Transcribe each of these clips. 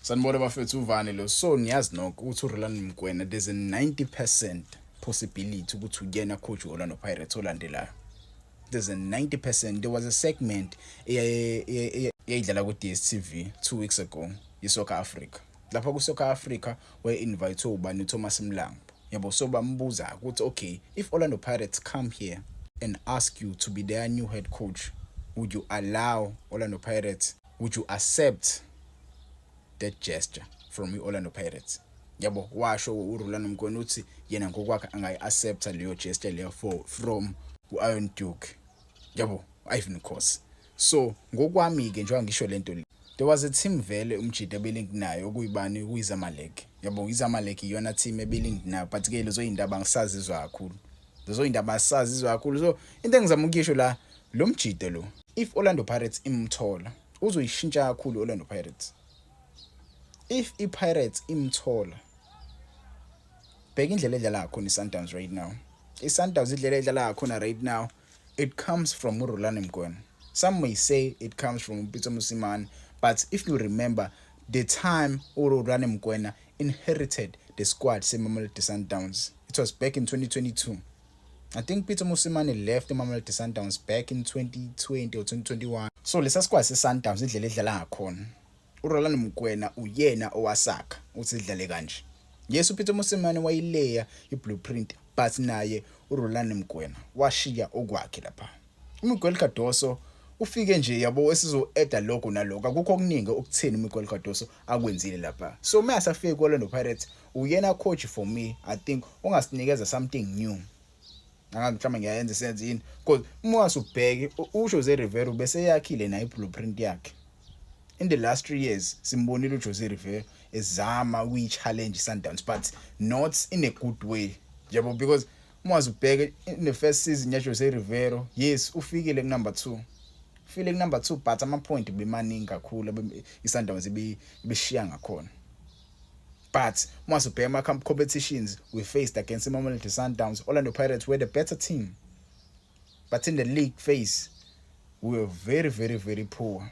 Sanibona bafethu uvane lo. So niyazi nokho ukuthi uRolani Mkwena there's a 90% possibility ukuthi uyena coach Orlando Pirates olandelayo. There's a 90%. There was a segment eyayidlala ku DStv 2 weeks ago yiSoccer Africa. Lapha kuSoccer Africa we invite ubani uThomas Mlambo. Yabo so bambuza ukuthi okay, if Orlando Pirates come here and ask you to be their new head coach, would you allow Orlando Pirates? Would you accept that gesture from Orlando Pirates? Yabo washo uRolani Mkwena uthi yena ngokwakhe angayi-accepta leyo gesture leyo from u-Iron Duke. Yabo Ivan Khosi. So ngokwami ke njengoba ngisho lento le, there was a team vele umjida ebelinked nayo okuyibani kuyizamalek. Yabo izamalek iyona team ebelinked nayo, but ke lezo indaba ngisazizwa kakhulu. Lezo indaba asazizwa kakhulu. So into engizama ukuyisho la lo mjida lo, if Orlando Pirates imthola uzoyishintsha kakhulu Orlando Pirates. If iPirates imthola, bheka indlela edlala ngakhona iSundowns right now. iSundowns indlela edlala ngakhona right now, it comes from uRolani Mkwena. Some may say it comes from Pitso Mosimane, but if you remember the time uRolani Mkwena inherited the squad Mamelodi Sundowns, it was back in 2022. I think Pitso Mosimane left the Mamelodi Sundowns back in 2020 or 2021. So lesa squad seSundowns indlela edlala ngakhona, uRolani Mkwena uyena owasakha uthi idlale kanje. Yes, uPitso Mosimane wayileya iblueprint, but naye uRolani Mkwena washiya okwakhe lapha. uMiguel Cardoso ufike nje yabo esizo-eda lokho nalokho, akukho okuningi okutheni uMiguel Cardoso akwenzile lapha. So mase afike kuOrlando Pirates uyena coach for me, I think ongasinikeza something new. Mhlawumbe ngiyayenza senze yini, because uma usubheke uJose Rivero bese yakhile nayo iblueprint yakhe. In the last 3 years, simbonile uJose Rivero ezama uyi-challenge Sundowns, but not in a good way. Yabo, because uma uzubheke in the first season yaJose Rivero, yes, ufikile ku-number 2. Ufike ku-number 2, but ama-point bemaningi kakhulu iSundowns ibishiya ngakhona. But uma uzubheka ama-competitions we faced against Mamelodi Sundowns, Orlando Pirates were the better team. But in the league phase, we were very, very, very poor.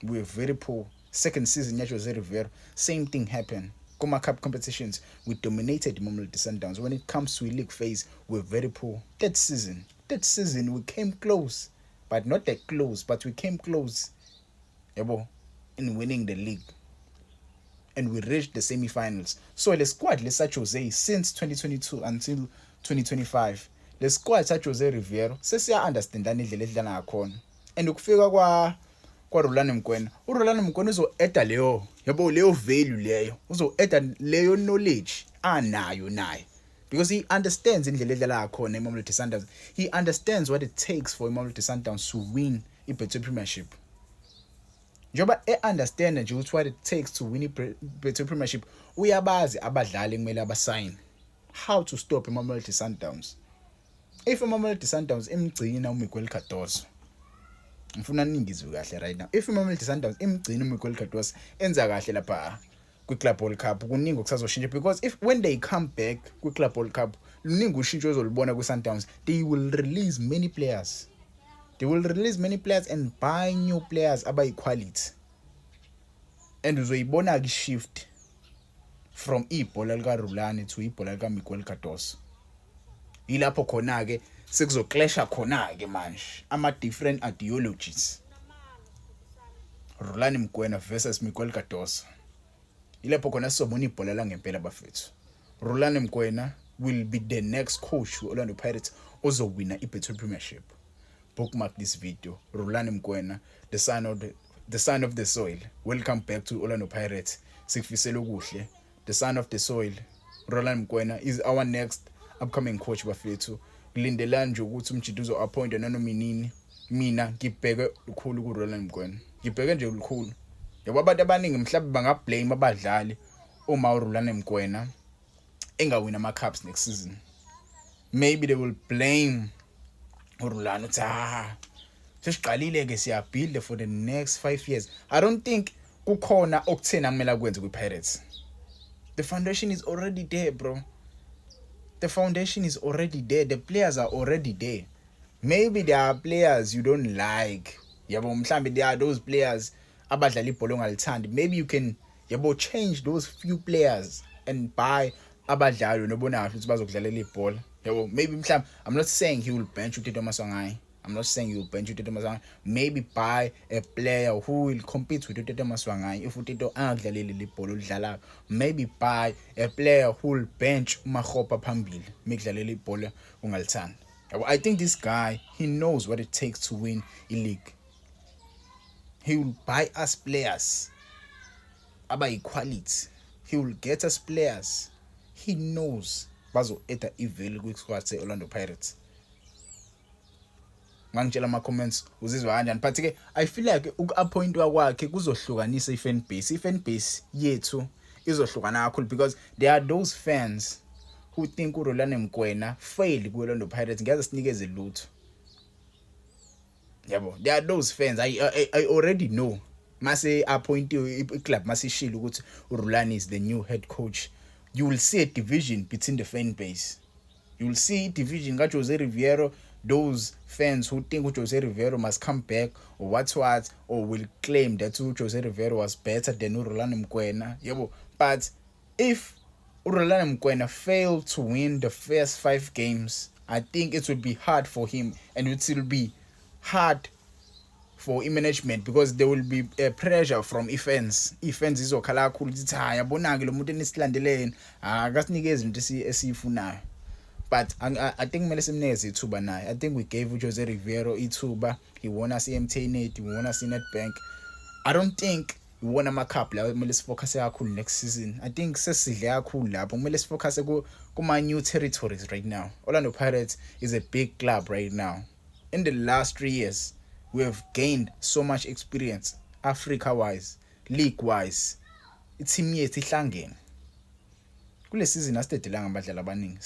We were very poor. Second season, Jose Rivero, same thing happened. Kuma Cup competitions, we dominated Mamelodi Sundowns. When it comes to a league phase, we were very poor. That season, we came close, but not that close, but we came close, in winning the league. And we reached the semi-finals. So the squad, let's say Jose, since 2022 until 2025, the squad such Jose Rivero, sesiya understand indlela edlala ngakhona. And ukufika kwaRolani Mkwena, uRolani Mkwena uzo-eda leyo value leyo, uzo-eda leyo knowledge anayo naye, because he understands indlela edlala ngakhona iMamelodi Sundowns. He understands what it takes for iMamelodi Sundowns to win iBetway Premiership. Njoba understand nje ukuthi what it takes to win iBetway Premiership, uyabazi abadlali kumele abasign how to stop iMamelodi Sundowns. If iMamelodi Sundowns imgcina uMiguel Cardoso, ngifuna ningizwe kahle right now, if iMamelodi Sundowns imgcina uMiguel Cardoso enza kahle lapha kwiClub World Cup, kuningi okusazoshintsha, because if when they come back kwiClub World Cup, luningi ushintsho ozolibona kwiSundowns. They will release many players. They will release many players and buy new players abayi-quality. And uzoyibona ki-shift from ibhola likaRolani to ibhola likaMiguel Cardoso. Yilapho khona-ke sekuzoclasha khona-ke manje ama-different ideologies. Rolani Mkwena versus Miguel Cardoso. Yilapho khona sizobona ibhola langempela bafethu. Rolani Mkwena will be the next coach Orlando Pirates ozowina iBetway Premiership. Bookmark this video. Rolani Mkwena, the son of the soil. Welcome back to Orlando Pirates. Sikufisela okuhle. The son of the soil. Rolani Mkwena is our next upcoming coach bafethu. Kulindelana nje ukuthi umjida uzo-appoint nanoma inini. Mina ngibheke lukhulu kuRolani Mkwena. Ngibheke nje lukhulu. Yabo abantu abaningi mhlawumbe bangablame abadlali uma uRolani Mkwena engawina ama-cups next season. Maybe they will blame uRolani uthi sesiqalile ke siyabuild for the next 5 years. I don't think kukhona okuthena kumele kwenze kwiPirates. The foundation is already there, bro. The foundation is already there. The players are already there. Maybe there are players you don't like. Yabo mhlambe there are those players abadlala ibhola ongalithandi, maybe you can change those few players and buy abadlali nobonayo ukuthi bazokudlalela ibhola. Maybe mhlawumbe I'm not saying he will bench uTito Maswanganyi. I'm not saying he will bench uTito Maswanganyi. Maybe buy a player who will compete with uTito Maswanganyi if uTito angakudlaleli libhola olidlalayo. Maybe buy a player who will bench uMakgopa phambili mikudlalela ibhola ongalithandi. I think this guy, he knows what it takes to win a league. He will buy us players abayi quality. He will get us players he knows bazo eda ivalue kwi-squad se-Orlando Pirates. Ngangitshela ama-comments uzizwa kanjani, but ke I feel like uku-appointwa kwakhe kuzohlukanisa i-fan base. I-fan base yethu izohlukana kakhulu because there are those fans who think uRolani Mkwena failed kwi-Orlando Pirates ngeke sinikeze lutho. There are those fans I already know. Mase appointiwe i-club masishilo ukuthi uRolani is the new head coach. You will see a division between the fan base. You will see division ka Jose Riveiro, those fans who think Jose Riveiro must come back or what, or will claim that Jose Riveiro was better than uRolani Mkwena. But if uRolani Mkwena failed to win the first 5 games, I think it will be hard for him, and it will be hard for management because there will be pressure from fans. Fans izokhala kakhulu ukuthi yabona ke lo muntu enisilandeleni akasinikeze into esiyifunayo. But I think kumele simnikeze ithuba naye. I think we gave Jose Riveiro ithuba. He won us MTN8, he won us Nedbank. I don't think we won ama-cup la kumele sifocus kakhulu next season. I think sesidle kakhulu lapho kumele sifocus kuma new territories right now. Orlando Pirates is a big club right now. In the last 3 years, we have gained so much experience, Africa-wise, league-wise. Team yethu ihlangene. Kule season asitedelanga abadlali abaningi.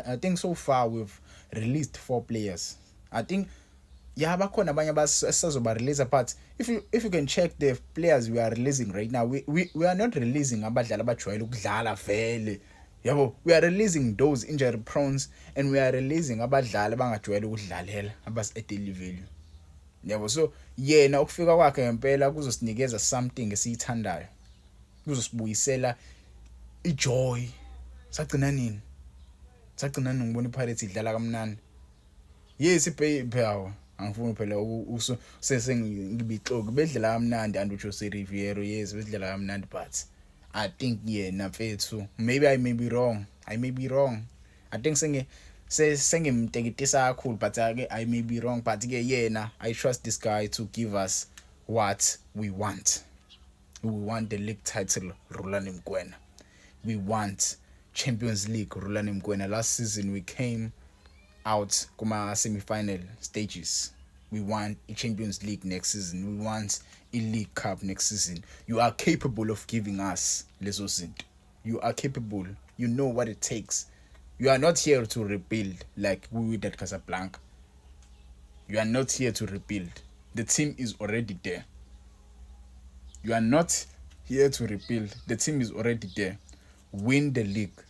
I think so far we've released 4 players. I think bakhona abanye abasazoba release, but if you can check the players we are releasing right now, we are not releasing abadlali abajwayele ukudlala vele. We are releasing those injury prone, and we are releasing abadlali abangajwayele ukudlalela abasi-add value. So yena ukufika kwakhe ngempela kuzosinikeza something esiyithandayo. Kuzosibuyisela ijoy. Sagcina nini ngibona iPirates idlala kamnandi. Yes iphela angifuni phela sengibixoki bedlala kamnandi and uJose Riveiro, yes bedlala kamnandi, but I think yena mfethu maybe I may be wrong. I think sengimtekitisa kakhulu, but I may be wrong, but yena I trust this guy to give us what we want. We want the league title, Rulani Mkwena. We want Champions League, Rulani Mkwena. Last season we came out kuma semi-final stages. We want a Champions League next season. We want a League Cup next season. You are capable of giving us lezo zinto. You are capable. You know what it takes. You are not here to rebuild like we did at Casablanca. You are not here to rebuild. The team is already there. You are not here to rebuild. The team is already there. Win the league.